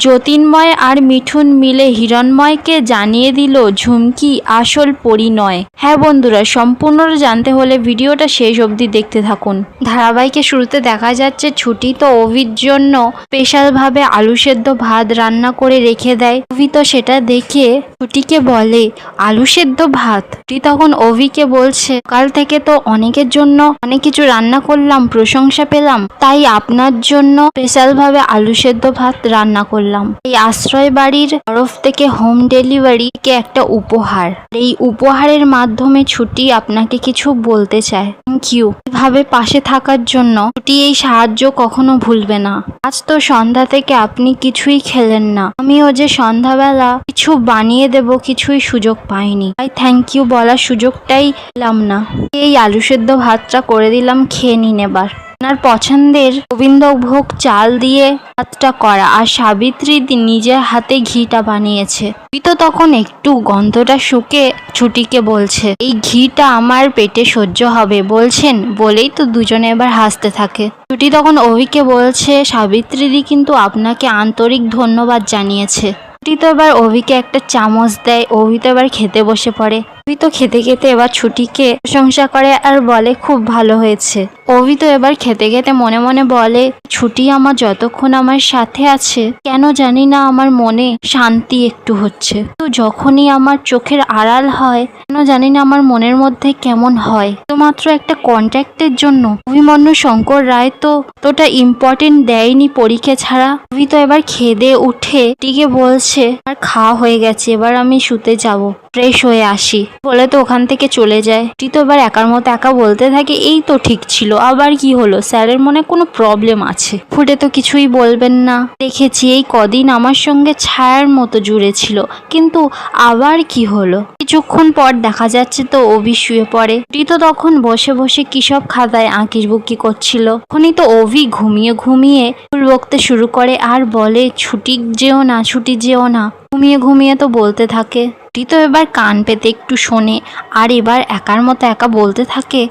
যতীনময় আর মিঠুন মিলে হিরণময়কে জানিয়ে দিল ঝুমকি আসল পরী নয়। হ্যাঁ বন্ধুরা, সম্পূর্ণ জানতে হলে ভিডিওটা শেষ অবধি দেখতে থাকুন। ধারাবাহিকের শুরুতে দেখা যাচ্ছে ছুটি তো অভির জন্য স্পেশালভাবে আলু সেদ্ধ ভাত রান্না করে রেখে দেয়। অভি তো সেটা দেখে ছুটিকে বলে আলু সেদ্ধ ভাত। ছুটি তখন অভিকে বলছে কাল থেকে তো অনেকের জন্য অনেক কিছু রান্না করলাম, প্রশংসা পেলাম, তাই আপনার জন্য স্পেশালভাবে আলু সেদ্ধ ভাত রান্না করলাম। এই আশ্রয় বাড়ির তরফ থেকে হোম ডেলিভারিকে একটা উপহার। এই উপহারের মাধ্যমে ছুটি আপনাকে কিছু বলতে চায়। থ্যাংক ইউ এভাবে পাশে থাকার জন্য। ছুটি এই সাহায্য কখনো ভুলবে না। আজ তো সন্ধ্যা থেকে আপনি কিছুই খেলেন না, আমিও যে সন্ধ্যাবেলা কিছু বানিয়ে দেব কিছুই সুযোগ পাইনি, তাই থ্যাংক ইউ বলার সুযোগটাই পেলাম না। এই আলু সেদ্ধ ভাতটা করে দিলাম, খেয়ে নিন এবার। আপনার পছন্দের গোবিন্দভোগ চাল দিয়ে ভাতটা করা, আর সাবিত্রী নিজের হাতে ঘিটা বানিয়েছে। তো তখন একটু গন্ধটা শুকে ছুটিকে বলছে এই ঘিটা আমার পেটে সহ্য হবে বলছেন, বলেই তো দুজনে এবার হাসতে থাকে। ছুটি তখন অভিকে বলছে সাবিত্রীদি কিন্তু আপনাকে আন্তরিক ধন্যবাদ জানিয়েছে। ছুটি তো এবার অভিকে একটা চামচ দেয়, অভি তো এবার খেতে বসে পড়ে। অভি তো খেতে খেতে এবার ছুটিকে প্রশংসা করে আর বলে খুব ভালো হয়েছে। অভি তো এবার খেতে খেতে মনে মনে বলে ছুটি আমার যতক্ষণ আমার সাথে আছে কেন জানি না আমার মনে শান্তি একটু হচ্ছে, তো যখনই আমার চোখের আড়াল হয় কেন জানি না আমার মনের মধ্যে কেমন হয়। তো মাত্র একটা কন্ট্রাক্টের জন্য অভিমন্যু শঙ্কর রায় তো তোটা ইম্পর্টেন্ট দেয়নি পরীক্ষা ছাড়া। অভি তো এবার খেদে উঠে টিকে বলছে আর খাওয়া হয়ে গেছে, এবার আমি শুতে যাব, ফ্রেশ হয়ে আসি বলে তো ওখান থেকে চলে যায়। টি তো এবার একার মতো একা বলতে থাকে এই তো ঠিক ছিল, আবার কি হলো, স্যারের মনে কোনো প্রবলেম আছে, ফুটে তো কিছুই বলবেন না, দেখেছি এই কদিন আমার সঙ্গে ছায়ার মতো জুড়ে ছিল, কিন্তু আবার কি হলো। কিছুক্ষণ পর দেখা যাচ্ছে তো অভি শুয়ে পড়ে। টি তো তখন বসে বসে কিসব খাতায় আঁকিবুকি করছিল। তখনই তো অভি ঘুমিয়ে ঘুমিয়ে ফুল বকতে শুরু করে আর বলে ছুটি যেও না, ছুটি যেও না। ঘুমিয়ে ঘুমিয়ে তো বলতে থাকে। ছুটি তো এবার কান পেতে একটু শোনে আর এবার একার মতো একা বলতে থাকে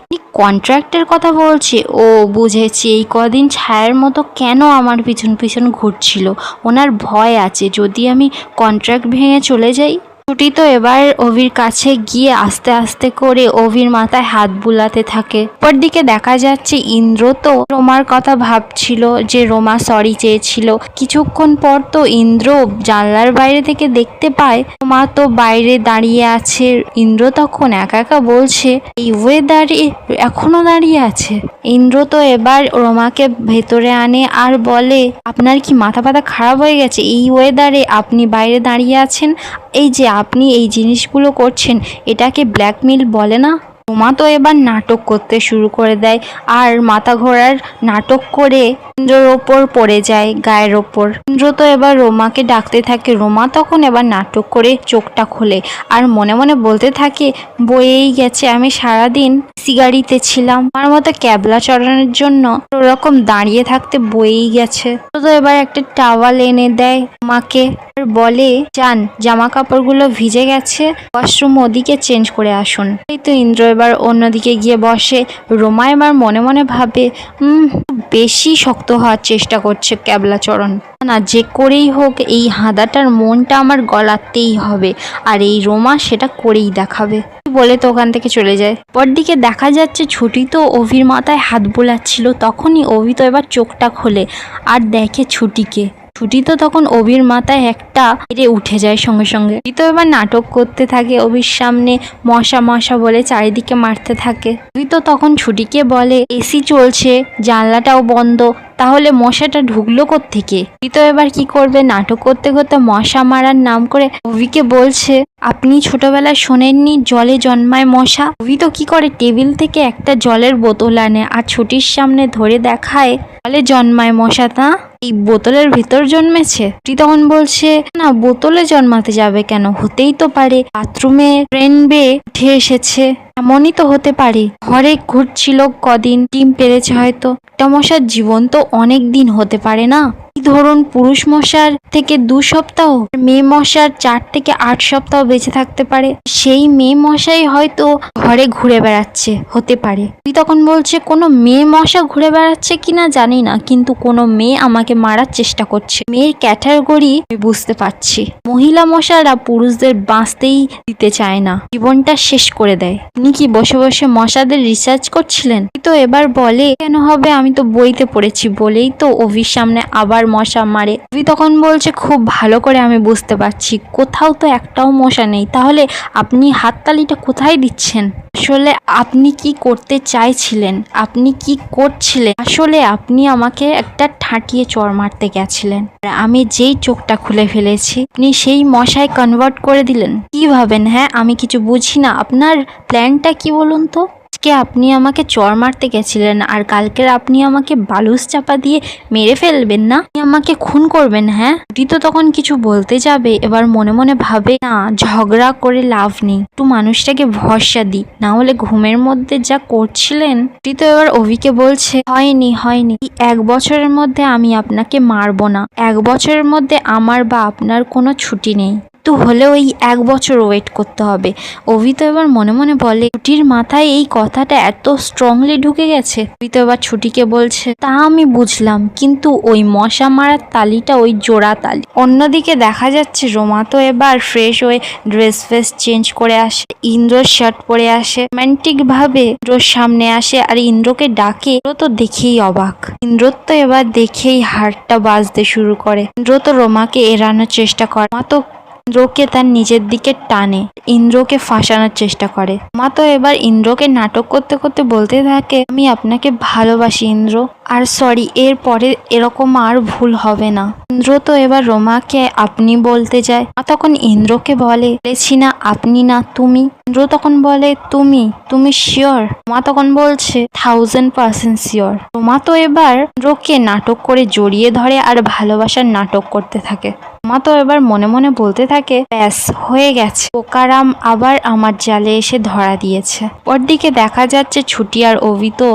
কন্ট্রাক্টের কথা বলছে, ও বুঝেছি, এই কদিন ছায়ার মতো কেন আমার পিছন পিছন ঘুরছিল, ওনার ভয় আছে যদি আমি কন্ট্রাক্ট ভেঙে চলে যাই। ছুটি তো এবার অভির কাছে গিয়ে আস্তে আস্তে করে অভির মাথায় হাত বুলাতে থাকে। পরদিকে দেখা যাচ্ছে ইন্দ্র তো রোমার কথা ভাবছিল যে রোমা সরি চেয়েছিল। কিছুক্ষণ পর তো ইন্দ্র জানলার বাইরে থেকে দেখতে পায় রোমা তো বাইরে দাঁড়িয়ে আছে। ইন্দ্র তখন একা একা বলছে এই ওয়েদারে এখনো দাঁড়িয়ে আছে। ইন্দ্র তো এবার রোমাকে ভেতরে আনে আর বলে আপনার কি মাথা ব্যথা খারাপ হয়ে গেছে, এই ওয়েদারে আপনি বাইরে দাঁড়িয়ে আছেন, এই যে আপনি এই জিনিসগুলো করছেন এটাকে ব্ল্যাকমেল বলে না। রোমা তো এবার নাটক করতে শুরু করে দেয় আর মাথা ঘোরার নাটক করে ইন্দ্রর ওপর পড়ে যায়, গায়ের ওপর। ইন্দ্র তো এবার রোমাকে ডাকতে থাকে। রোমা তখন এবার নাটক করে চোখটা খোলে আর মনে মনে বলতে থাকে বয়েই গেছে, আমি সারাদিন সিগারিতে ছিলাম, আমার মতো ক্যাবলা চড়ানোর জন্য ওরকম দাঁড়িয়ে থাকতে বয়েই গেছে। তো এবার একটা টাওয়াল এনে দেয় রোমাকে আর বলে যান জামা কাপড়গুলো ভিজে গেছে, ওয়াশরুম ওদিকে চেঞ্জ করে আসুন। এই তো ইন্দ্র এবার অন্যদিকে গিয়ে বসে। রোমা এবার মনে মনে ভাবে বেশি শক্ত হওয়ার চেষ্টা করছে ক্যাবলাচরণ, না যে করেই হোক এই হাঁদাটার মনটা আমার গলাতেই হবে, আর এই রোমা সেটা করেই দেখাবে বলে তো ওখান থেকে চলে যায়। পরদিকে দেখা যাচ্ছে ছুটি তো অভির মাথায় হাত বোলাচ্ছিল। তখনই অভি তো এবার চোখটা খোলে আর দেখে ছুটিকে। ছুটি তো তখন অভির মাথায় একটা এড়ে উঠে যায় সঙ্গে সঙ্গে। তো এবার নাটক করতে থাকে অভির সামনে, মশা মশা বলে চারিদিকে মারতে থাকে। অভি তো তখন ছুটিকে বলে এসি চলছে, জানলাটাও বন্ধ, তাহলে মশাটা ঢুকলো কোত্থেকে। তো এবার কি করবে, নাটক করতে করতে মশা মারার নাম করে অভিকে বলছে আপনি ছোটবেলায় শোনেননি জলে জন্মায় মশা। অভি তো কি করে টেবিল থেকে একটা জলের বোতল আনে আর ছুটির সামনে ধরে দেখায় জলে জন্মায় মশা, তা এই বোতলের ভিতর জন্মেছে। ছুটি তখন বলছে না বোতলে জন্মাতে যাবে কেন, হতেই তো পারে বাথরুমে ট্রেন বেয়ে উঠে এসেছে, এমনই তো হতে পারে, ঘরে ঘুরছিল কদিন ডিম পেরেছে হয়তো, একটা মশার জীবন তো অনেক দিন হতে পারে না। ধরুন পুরুষ মশার থেকে 2 সপ্তাহ, মেয়ে মশার 4 থেকে 8 সপ্তাহ বেঁচে থাকতে পারে। সেই মেয়ে মশাই হয়তো ঘরে ঘুরে বেড়াচ্ছে, হতে পারে। তুই তখন বলছে কোনো মেয়ে মশা ঘুরে বেড়াচ্ছে কিনা জানি না, কিন্তু কোনো মেয়ে আমাকে মারার চেষ্টা করছে। মেয়ের ক্যাটাগরি আমি বুঝতে পারছি। মহিলা মশারা পুরুষদের বাঁচতেই দিতে চায় না, জীবনটা শেষ করে দেয়। আপনি কি বসে বসে মশাদের রিসার্চ করছিলেন? তো এবার বলে কেন হবে, আমি তো বইতে পড়েছি বলেই তো অভির সামনে আবার মশা মারে। অভি তখন বলছে খুব ভালো করে আমি বুঝতে পারছি, কোথাও তো একটাও মশা নেই, তাহলে আপনি হাততালিটা কোথায় দিচ্ছেন? আসলে আপনি কি করতে চাইছিলেন, আপনি কি করছিলেন? আসলে আপনি আমাকে একটা ঠাঁটিয়ে চড় মারতে গেছিলেন, আমি যেই চোখটা খুলে ফেলেছি আপনি সেই মশায় কনভার্ট করে দিলেন। কি ভাবেন? হ্যাঁ, আমি কিছু বুঝি না। আপনার প্ল্যানটা কি বলুন তো? আজকে আপনি আমাকে চড় মারতে গেছিলেন আর কালকের আপনি আমাকে বালুস চাপা দিয়ে মেরে ফেলবেন না, আপনি আমাকে খুন করবেন। হ্যাঁ, তুই তো তখন কিছু বলতে যাবে, এবার মনে মনে ভাবে না, ঝগড়া করে লাভ নেই, একটু মানুষটাকে ভরসা দিই, না হলে ঘুমের মধ্যে যা করছিলেন। তুই তো এবার অভিকে বলছে হয়নি 1 বছরের মধ্যে আমি আপনাকে মারবো না, 1 বছরের মধ্যে আমার বা আপনার কোনো ছুটি নেই, তো হলেও এই 1 বছর ওয়েট করতে হবে। অভি তো এবার মনে মনে বলে, ছুটির মাথায় এই কথাটা এত স্ট্রংলি ঢুকে গেছে। অভি তো এবার ছুটিকে বলছে তা আমি বুঝলাম, কিন্তু ওই মশা মারার তালিটা ওই জোড়া তালি। অন্যদিকে দেখা যাচ্ছে রোমা তো এবার ফ্রেশ হয়ে ড্রেস ফ্রেস চেঞ্জ করে আসে, ইন্দ্রর শার্ট পরে আসে, রোম্যান্টিক ভাবে ইন্দ্রর সামনে আসে আর ইন্দ্রকে ডাকে। ইন্দ্র তো দেখেই অবাক, ইন্দ্রর তো এবার দেখেই হার্টটা বাজতে শুরু করে। ইন্দ্র তো রোমাকে এড়ানোর চেষ্টা করে, মা তো ইন্দ্রকে তার নিজের দিকে টানে, ইন্দ্রকে ফাঁসানোর চেষ্টা করে। মা তো এবার ইন্দ্রকে নাটক করতে করতে বলতে থাকে, আমি আপনাকে ভালোবাসি ইন্দ্র, আর সরি, এর পরে এরকম আর ভুল হবে না। ইন্দ্র তো এবার রোমাকে আপনি বলতে যায়। মা তখন ইন্দ্রকে বলেছি না আপনি না তুমি। ইন্দ্র তখন বলে তুমি শিওর? মা তখন বলছে 1000% শিওর। রোমা তো এবার ইন্দ্রকে নাটক করে জড়িয়ে ধরে আর ভালোবাসার নাটক করতে থাকে। মা তো এবার মনে মনে বলতে থাকে, ব্যাস হয়ে গেছে, পোকারাম আবার আমার জালে এসে ধরা দিয়েছে। ওরদিকে দেখা যাচ্ছে ছুটি আর অভি তো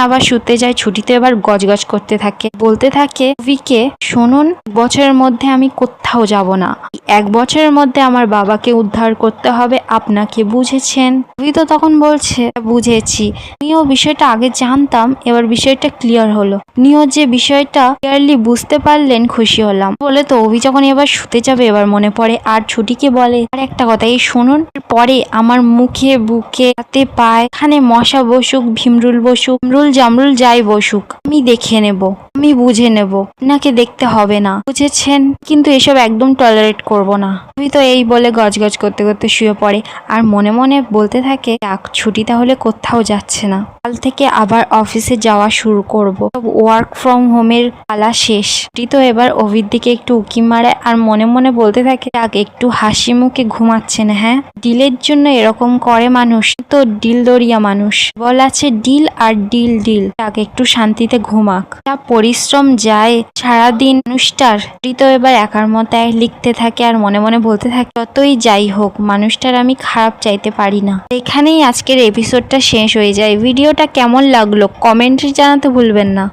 আবার শুতে যায়। ছুটি তো এবার গজগজ করতে থাকে, বলতে থাকে অভিকে, শুনুন, বছরের মধ্যে আমি কোথাও যাব না, 1 বছরের মধ্যে আমার বাবাকে উদ্ধার করতে হবে আপনাকে, বুঝেছেন? অভি তো তখন বলছে বুঝেছি, আমিও বিষয়টা আগে জানতাম, এবার বিষয়টা ক্লিয়ার হলো, আপনিও যে বিষয়টা ক্লিয়ারলি বুঝতে পারলেন খুশি হলাম। বলে তো অভি যখন এবার শুতে যাবে এবার মনে পড়ে আর ছুটিকে বলে, আর একটা কথা, এই শুনুন, পরে আমার মুখে বুকে হাতে পায়ে এখানে মশা বসুক, ভীমরুল বসুক, জামরুল যাই বসুক, আমি দেখে নেব, আমি বুঝে নেব, আপনাকে দেখতে হবে না, বুঝেছেন? কিন্তু এসব একদম টলারেট করব না। আমি তো এই বলে গজগজ করতে করতে শুয়ে পড়ে আর মনে মনে বলতে থাকে, ছুটি তাহলে কোথাও যাচ্ছে না, কাল থেকে আবার অফিসে যাওয়া শুরু করব, ওয়ার্ক ফ্রম হোমের পালা শেষ। ছুটি তো এবার অভির দিকে একটু উকি মারে আর মনে মনে বলতে থাকে, একটু হাসি মুখে ঘুমাচ্ছেন। হ্যাঁ, ডিলের জন্য এরকম করে মানুষ, তো ডিল দরিয়া মানুষ, বল আছে ডিল আর ডিল, একটু শান্তিতে ঘুমাক, যা পরিশ্রম যায় সারাদিন মানুষটার। তো এবার একার মতায় লিখতে থাকে আর মনে মনে বলতে থাকে, যতই যাই হোক মানুষটার আমি খারাপ চাইতে পারি না। এখানেই আজকের এপিসোডটা শেষ হয়ে যায়। ভিডিওটা কেমন লাগলো কমেন্টে জানাতে ভুলবেন না।